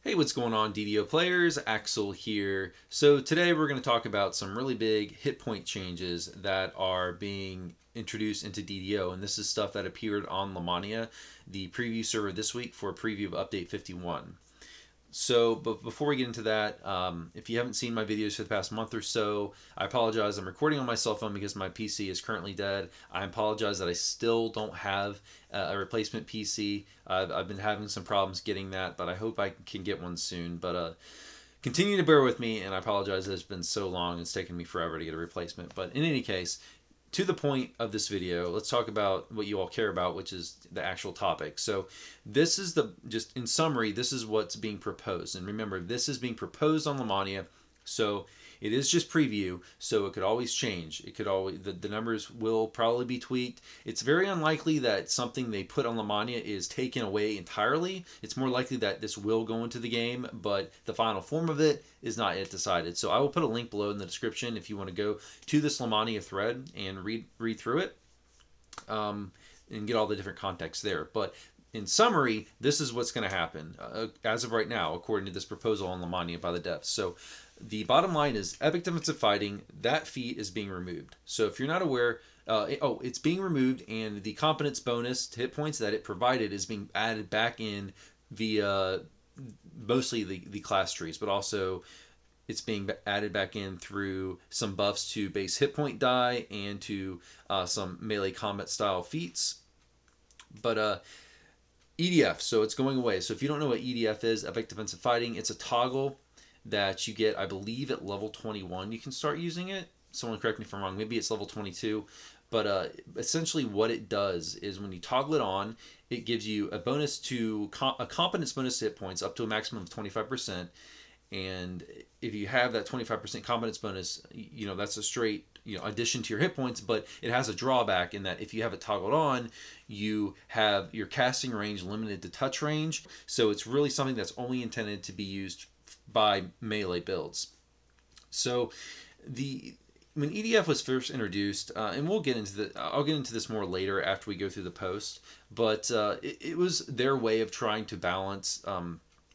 Hey, what's going on, DDO players? Axel here. So today we're going to talk about some really big hit point changes that are being introduced into DDO, and this is stuff that appeared on Lamonia, the preview server this week for a preview of Update 51. So, but before we get into that, if you haven't seen my videos for the past month or so, I apologize. I'm recording on my cell phone because my PC is currently dead. I apologize that I still don't have a replacement PC. I've been having some problems getting that, but I hope I can get one soon. But continue to bear with me, and I apologize that it's been so long. It's taken me forever to get a replacement. But in any case, to the point of this video, let's talk about what you all care about, which is the actual topic. So this is just in summary, this is what's being proposed. And remember, this is being proposed on Lamonia. So it is just preview, so it could always change. It could always, the numbers will probably be tweaked. It's very unlikely that something they put on Lamonia is taken away entirely. It's more likely that this will go into the game, but the final form of it is not yet decided. So I will put a link below in the description if you want to go to this Lamonia thread and read through it and get all the different context there. But in summary, this is what's going to happen as of right now, according to this proposal on Lamonia by the devs. So the bottom line is epic defensive fighting, that feat is being removed. So if you're not aware, it's being removed, and the competence bonus to hit points that it provided is being added back in via mostly the class trees, but also it's being added back in through some buffs to base hit point die and to some melee combat style feats. But EDF, so it's going away. So if you don't know what EDF is, epic defensive fighting, it's a toggle that you get, I believe, at level 21. You can start using it. Someone correct me if I'm wrong. Maybe it's level 22. But essentially what it does is when you toggle it on, it gives you a bonus to a competence bonus to hit points up to a maximum of 25%. And if you have that 25% competence bonus, that's a straight addition to your hit points, but it has a drawback in that if you have it toggled on, you have your casting range limited to touch range. So it's really something that's only intended to be used by melee builds. So when EDF was first introduced, and I'll get into this more later after we go through the post, but it was their way of trying to balance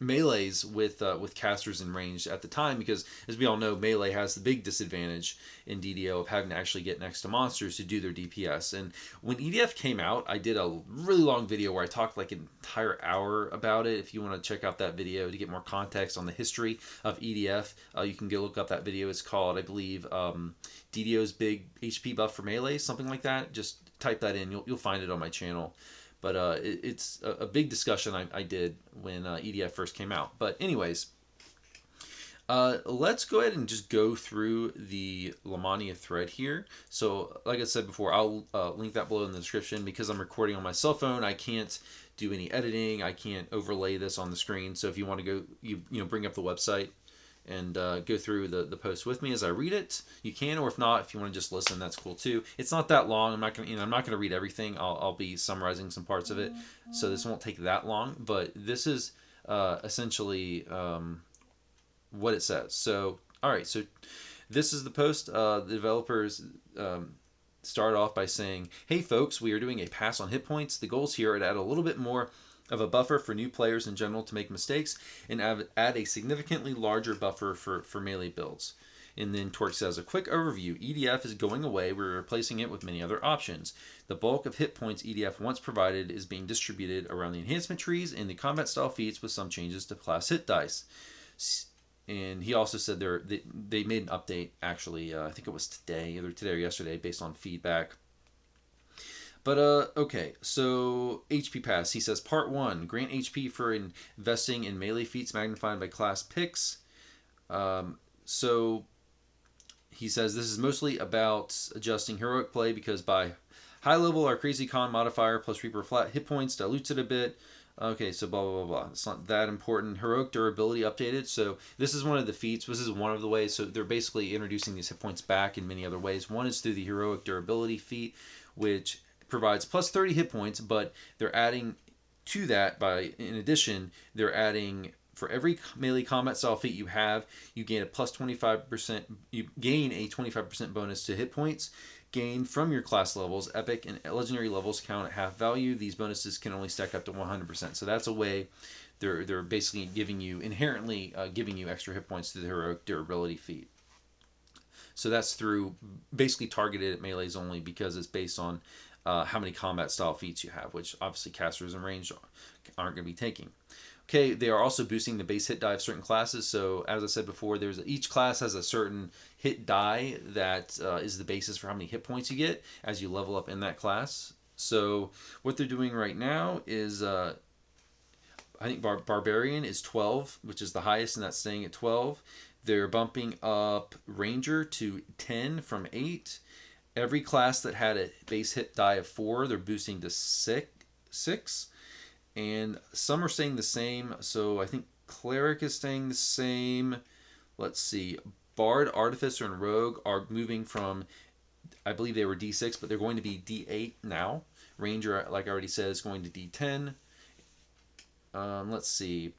melees with casters in range at the time, because as we all know, melee has the big disadvantage in DDO of having to actually get next to monsters to do their DPS. And when EDF came out, I did a really long video where I talked like an entire hour about it. If you want to check out that video to get more context on the history of EDF, you can go look up that video. It's called, I believe, DDO's big HP buff for melee, something like that. Just type that in, you'll find it on my channel. But it's a big discussion I did when EDF first came out. But anyways, let's go ahead and just go through the Lamonia thread here. So like I said before, I'll link that below in the description. Because I'm recording on my cell phone, I can't do any editing. I can't overlay this on the screen. So if you want to go, bring up the website and go through the post with me as I read it, you can. Or if not, if you want to just listen, that's cool too. It's not that long. I'm not gonna read everything. I'll be summarizing some parts of it, so this won't take that long. But this is essentially what it says. So all right, so this is the post. The developers start off by saying, "Hey folks, we are doing a pass on hit points. The goals here are to add a little bit more of a buffer for new players in general to make mistakes, and add a significantly larger buffer for melee builds." And then Torque says, "A quick overview. EDF is going away. We're replacing it with many other options. The bulk of hit points EDF once provided is being distributed around the enhancement trees and the combat style feats, with some changes to class hit dice." And he also said they made an update, actually, I think it was either today or yesterday, based on feedback. But okay, so HP pass. He says, Part 1, grant HP for investing in melee feats magnified by class picks. So he says this is mostly about adjusting heroic play, because by high level our crazy con modifier plus Reaper flat hit points dilutes it a bit. Okay, so blah, blah, blah, blah. It's not that important. Heroic durability updated. So this is one of the feats. This is one of the ways. So they're basically introducing these hit points back in many other ways. One is through the heroic durability feat, which provides plus 30 hit points, but they're adding to that in addition, they're adding for every melee combat style feat you gain a plus 25%, you gain a 25% bonus to hit points. gained from your class levels. Epic and legendary levels count at half value. These bonuses can only stack up to 100%. So that's a way they're basically giving you, inherently giving you extra hit points through the heroic durability feat. So that's through basically targeted at melees only, because it's based on how many combat style feats you have, which obviously casters and ranged aren't going to be taking. Okay, they are also boosting the base hit die of certain classes. So as I said before, each class has a certain hit die that is the basis for how many hit points you get as you level up in that class. So what they're doing right now is I think Barbarian is 12, which is the highest, and that's staying at 12. They're bumping up Ranger to 10 from 8. Every class that had a base hit die of 4, they're boosting to 6. And some are staying the same. So I think Cleric is staying the same. Let's see. Bard, Artificer, and Rogue are moving from, I believe they were D6, but they're going to be D8 now. Ranger, like I already said, is going to D10. Let's see.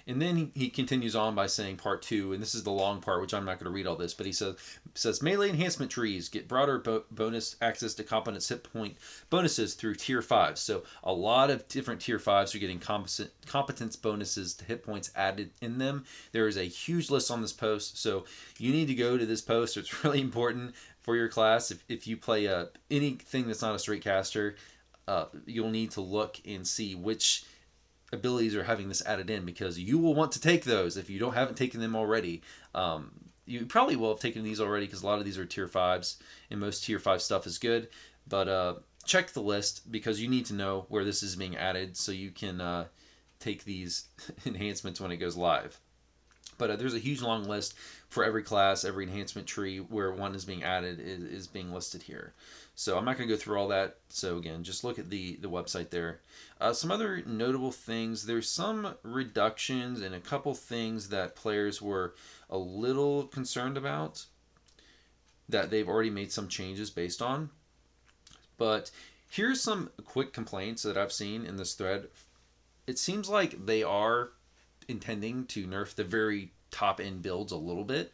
And then he continues on by saying part 2, and this is the long part, which I'm not going to read all this, but he says melee enhancement trees get broader bonus access to competence hit point bonuses through tier 5. So a lot of different tier 5s are getting competence bonuses to hit points added in them. There is a huge list on this post, so you need to go to this post. It's really important for your class. If you play anything that's not a straight caster, you'll need to look and see which abilities are having this added in, because you will want to take those if you haven't taken them already. You probably will have taken these already, because a lot of these are tier 5s, and most tier 5 stuff is good. But check the list, because you need to know where this is being added so you can take these enhancements when it goes live. But there's a huge long list for every class, every enhancement tree where one is being added is being listed here. So I'm not going to go through all that. So again, just look at the website there. Some other notable things. There's some reductions and a couple things that players were a little concerned about that they've already made some changes based on. But here's some quick complaints that I've seen in this thread. It seems like they are intending to nerf the very top end builds a little bit.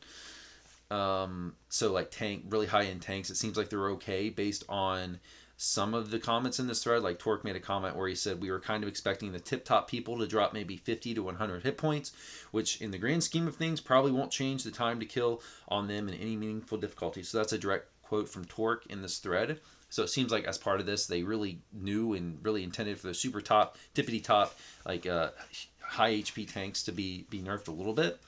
So like really high end tanks, it seems like they're okay based on some of the comments in this thread. Like Torque made a comment where he said we were kind of expecting the tip top people to drop maybe 50 to 100 hit points, which in the grand scheme of things probably won't change the time to kill on them in any meaningful difficulty. So that's a direct quote from Torque in this thread. So it seems like as part of this, they really knew and really intended for the super top, tippity top, like high HP tanks to be nerfed a little bit.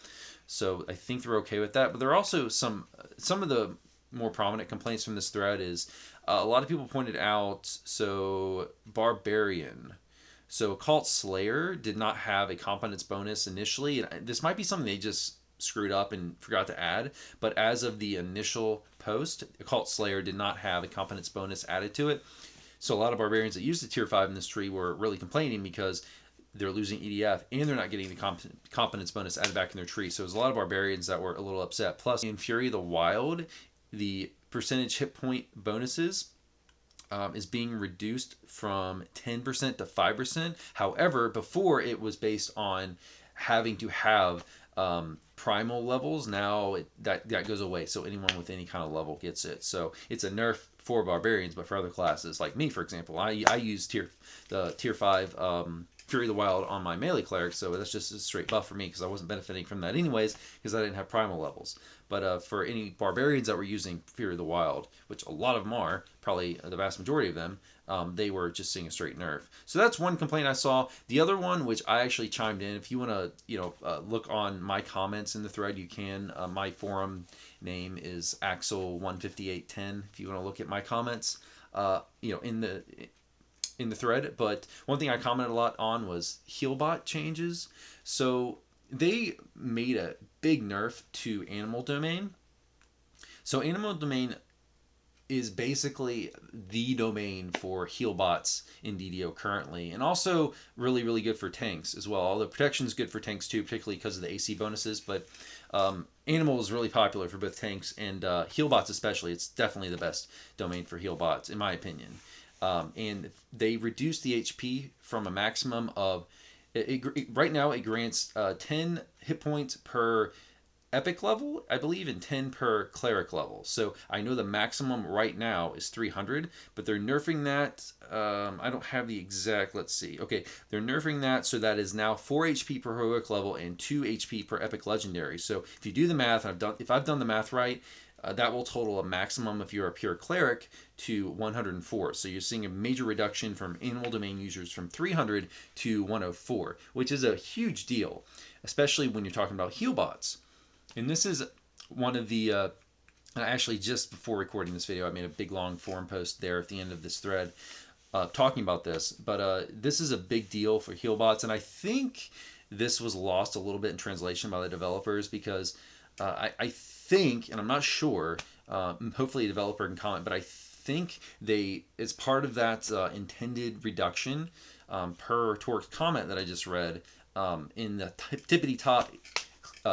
So I think they're okay with that. But there are also some of the more prominent complaints from this thread is a lot of people pointed out, so Barbarian. So Occult Slayer did not have a competence bonus initially. And this might be something they just screwed up and forgot to add. But as of the initial post, Occult Slayer did not have a competence bonus added to it. So a lot of Barbarians that used the tier 5 in this tree were really complaining because they're losing EDF and they're not getting the competence bonus added back in their tree. So there's a lot of Barbarians that were a little upset. Plus, in Fury the Wild, the percentage hit point bonuses is being reduced from 10% to 5%. However, before it was based on having to have primal levels. Now that goes away. So anyone with any kind of level gets it. So it's a nerf for Barbarians, but for other classes, like me, for example, I use tier 5 Fury of the Wild on my melee cleric, so that's just a straight buff for me because I wasn't benefiting from that anyways because I didn't have primal levels. But for any Barbarians that were using Fury of the Wild, which a lot of them are, probably the vast majority of them, they were just seeing a straight nerf. So that's one complaint I saw. The other one, which I actually chimed in, if you want to look on my comments in the thread, you can. My forum name is Axel15810. If you want to look at my comments, in the thread. But one thing I commented a lot on was healbot changes. So they made a big nerf to Animal Domain. So Animal Domain is basically the domain for healbots in DDO currently, and also really, really good for tanks as well. Although protection is good for tanks too, particularly because of the AC bonuses. But Animal is really popular for both tanks and healbots especially. It's definitely the best domain for healbots, in my opinion. And they reduced the HP from a maximum of right now it grants 10 hit points per epic level, I believe, and 10 per cleric level. So I know the maximum right now is 300, but they're nerfing that. I don't have the exact, let's see. Okay, they're nerfing that so that is now 4 HP per heroic level and 2 HP per epic legendary. So if you do the math, if I've done the math right, that will total a maximum if you're a pure cleric to 104. So you're seeing a major reduction from animal domain users from 300 to 104, which is a huge deal, especially when you're talking about heal bots. And this is one of the, actually just before recording this video, I made a big long forum post there at the end of this thread talking about this. But this is a big deal for heal bots, and I think this was lost a little bit in translation by the developers because I think, and I'm not sure, hopefully a developer can comment, but I think it's part of that intended reduction per Torque's comment that I just read in the tippity top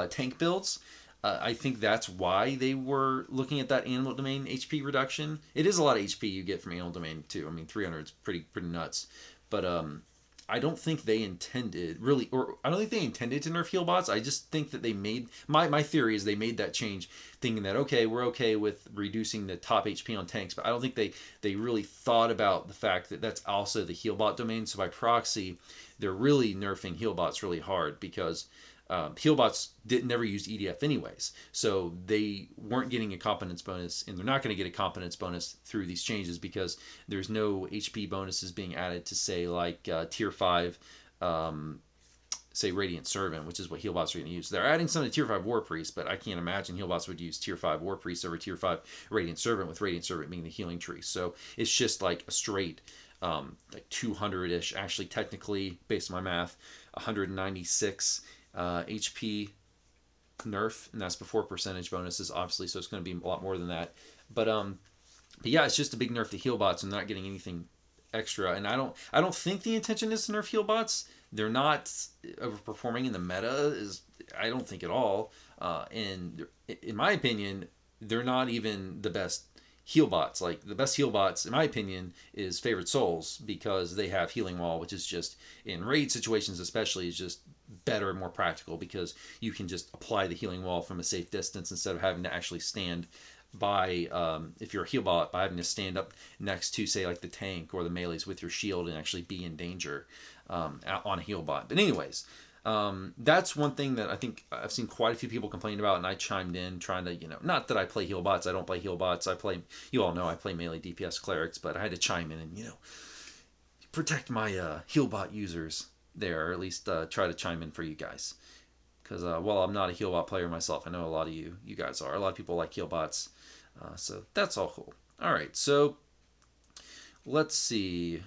tank builds. I think that's why they were looking at that animal domain HP reduction. It is a lot of HP you get from animal domain too. I mean, 300 is pretty nuts. But I don't think they intended really, or I don't think they intended to nerf heal bots. I just think that they made my theory is they made that change, thinking that okay, we're okay with reducing the top HP on tanks, but I don't think they really thought about the fact that that's also the heal bot domain. So by proxy, they're really nerfing heal bots really hard because heal bots never used EDF anyways, so they weren't getting a competence bonus, and they're not going to get a competence bonus through these changes because there's no HP bonuses being added to say like tier 5 say Radiant Servant, which is what heal bots are going to use. They're adding some to tier 5 War Priest, but I can't imagine heal bots would use tier 5 War Priest over tier 5 Radiant Servant, with Radiant Servant being the healing tree. So it's just like a straight like 200-ish, actually technically based on my math, 196 HP nerf, and that's before percentage bonuses, obviously, so it's going to be a lot more than that. But yeah, it's just a big nerf to heal bots, and they're not getting anything extra. And I don't think the intention is to nerf heal bots. They're not overperforming in the meta, I don't think at all. And in my opinion, they're not even the best heal bots. Like the best heal bots, in my opinion, is Favorite Souls, because they have Healing Wall, which is just in raid situations especially is just better and more practical because you can just apply the healing wall from a safe distance instead of having to actually stand by if you're a heal bot, by having to stand up next to say like the tank or the melees with your shield and actually be in danger on a heal bot. But anyways, that's one thing that I think I've seen quite a few people complain about, and I chimed in trying to, not that I play heal bots. I don't play heal bots. You all know I play melee DPS clerics, but I had to chime in and protect my heal bot users there, or at least try to chime in for you guys. Because while I'm not a heal bot player myself, I know a lot of you guys are. A lot of people like heal bots, so that's all cool. All right, so let's see.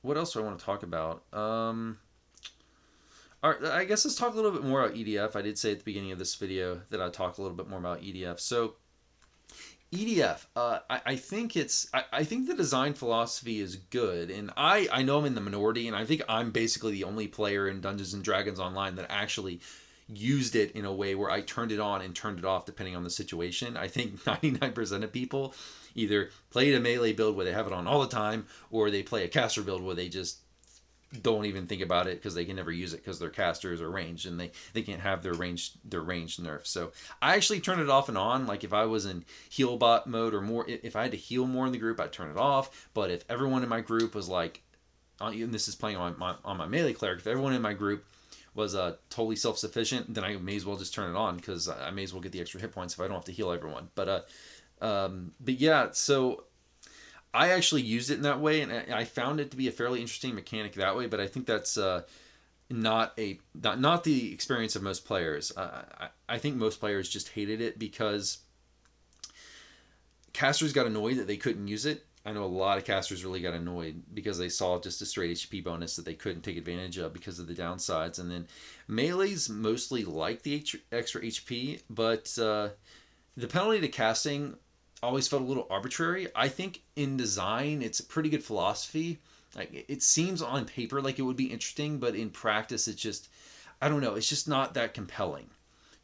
What else do I want to talk about? All right, I guess let's talk a little bit more about EDF. I did say at the beginning of this video that I'd talk a little bit more about EDF. So EDF, I think I think the design philosophy is good, and I know I'm in the minority, and I think I'm basically the only player in Dungeons and Dragons Online that actually used it in a way where I turned it on and turned it off depending on the situation. I think 99% of people either played a melee build where they have it on all the time, or they play a caster build where they just don't even think about it because they can never use it because their casters are ranged and they can't have their ranged nerf. So I actually turn it off and on. Like if I was in heal bot mode or more, if I had to heal more in the group, I'd turn it off. But if everyone in my group was like, and this is playing on my melee cleric, if everyone in my group was totally self-sufficient, then I may as well just turn it on because I may as well get the extra hit points if I don't have to heal everyone. But yeah, so I actually used it in that way, and I found it to be a fairly interesting mechanic that way. But I think that's not the experience of most players. I think most players just hated it because casters got annoyed that they couldn't use it. I know a lot of casters really got annoyed because they saw just a straight HP bonus that they couldn't take advantage of because of the downsides. And then melees mostly like the extra HP, but the penalty to casting always felt a little arbitrary. I think in design it's a pretty good philosophy. Like it seems on paper like it would be interesting, but in practice it's just, I don't know, it's just not that compelling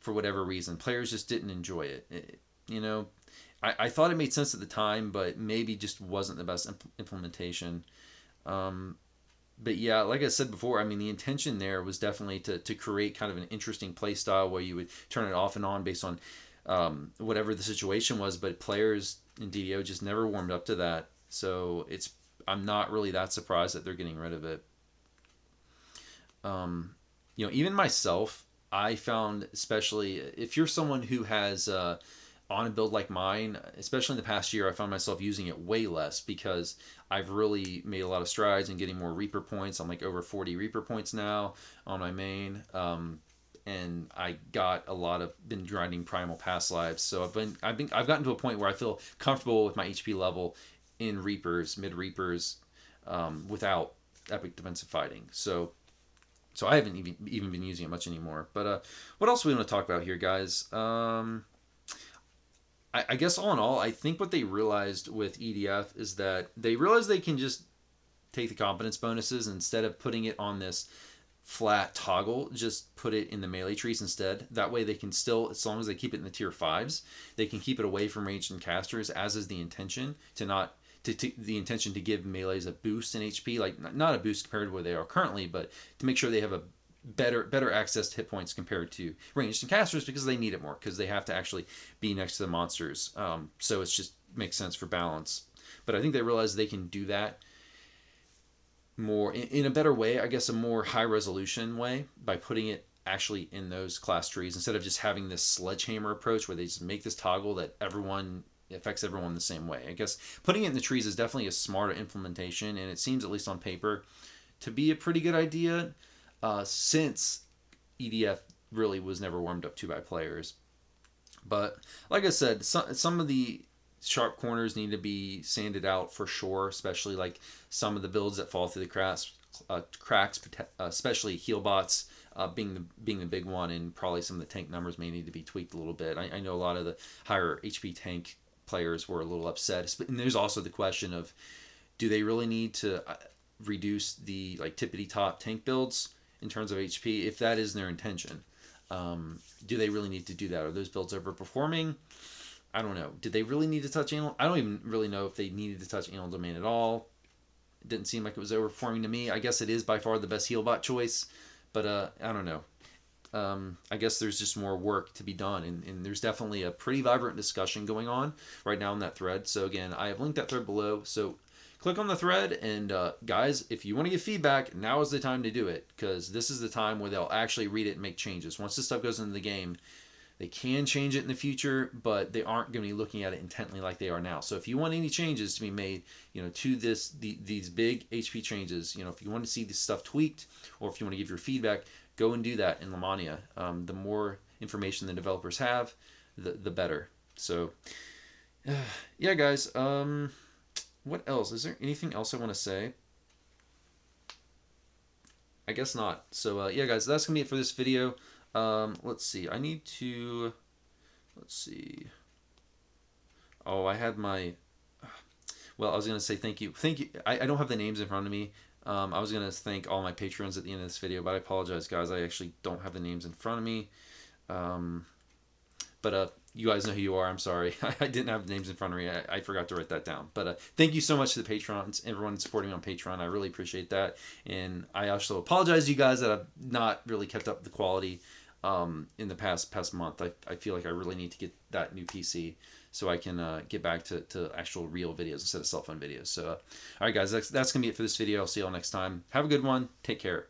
for whatever reason. Players just didn't enjoy it. I thought it made sense at the time, but maybe just wasn't the best implementation. but yeah, like I said before, I mean, the intention there was definitely to create kind of an interesting play style where you would turn it off and on based on whatever the situation was. But players in DDO just never warmed up to that, so I'm not really that surprised that they're getting rid of it. Even myself, I found, especially if you're someone who has on a build like mine, especially in the past year, I found myself using it way less because I've really made a lot of strides in getting more Reaper points. I'm like over 40 Reaper points now on my main. And I got been grinding primal past lives. So I've gotten to a point where I feel comfortable with my HP level in Reapers, mid Reapers, without epic defensive fighting. So I haven't even been using it much anymore. But what else do we want to talk about here, guys? I guess all in all, I think what they realized with EDF is that they realized they can just take the competence bonuses instead of putting it on this flat toggle, just put it in the melee trees instead. That way they can still, as long as they keep it in the tier 5s, they can keep it away from ranged and casters, as is the intention, the intention to give melees a boost in HP, like not a boost compared to where they are currently, but to make sure they have a better access to hit points compared to ranged and casters, because they need it more because they have to actually be next to the monsters. So it's just makes sense for balance. But I think they realize they can do that more in a better way, I guess, a more high resolution way, by putting it actually in those class trees instead of just having this sledgehammer approach where they just make this toggle that affects everyone the same way. I guess putting it in the trees is definitely a smarter implementation, and it seems, at least on paper, to be a pretty good idea, since EDF really was never warmed up to by players. But like I said, some of the sharp corners need to be sanded out for sure, especially like some of the builds that fall through the cracks, especially heal bots being the big one, and probably some of the tank numbers may need to be tweaked a little bit. I know a lot of the higher HP tank players were a little upset, and there's also the question of, do they really need to reduce the like tippity top tank builds in terms of HP if that is their intention? Do they really need to do that? Are those builds overperforming? I don't know. Did they really need to touch anal? I don't even really know if they needed to touch anal domain at all. It didn't seem like it was overperforming to me. I guess it is by far the best heal bot choice, but I don't know. I guess there's just more work to be done, and there's definitely a pretty vibrant discussion going on right now in that thread. So again, I have linked that thread below. So click on the thread, and guys, if you want to give feedback, now is the time to do it, because this is the time where they'll actually read it and make changes. Once this stuff goes into the game, they can change it in the future, but they aren't going to be looking at it intently like they are now. So if you want any changes to be made, to these big HP changes, if you want to see this stuff tweaked, or if you want to give your feedback, go and do that in Lamonia. The more information the developers have, the better. So, yeah, guys. What else? Is there anything else I want to say? I guess not. So, yeah, guys, that's going to be it for this video. Let's see. Let's see. Oh, I had my, well, I was going to say thank you. Thank you. I don't have the names in front of me. I was going to thank all my patrons at the end of this video, but I apologize, guys. I actually don't have the names in front of me. But you guys know who you are. I'm sorry. I didn't have the names in front of me. I forgot to write that down. But thank you so much to the patrons, everyone supporting me on Patreon. I really appreciate that. And I also apologize to you guys that I've not really kept up the quality in the past month. I feel like I really need to get that new PC so I can get back to actual real videos instead of cell phone videos. So, all right, guys, that's going to be it for this video. I'll see you all next time. Have a good one. Take care.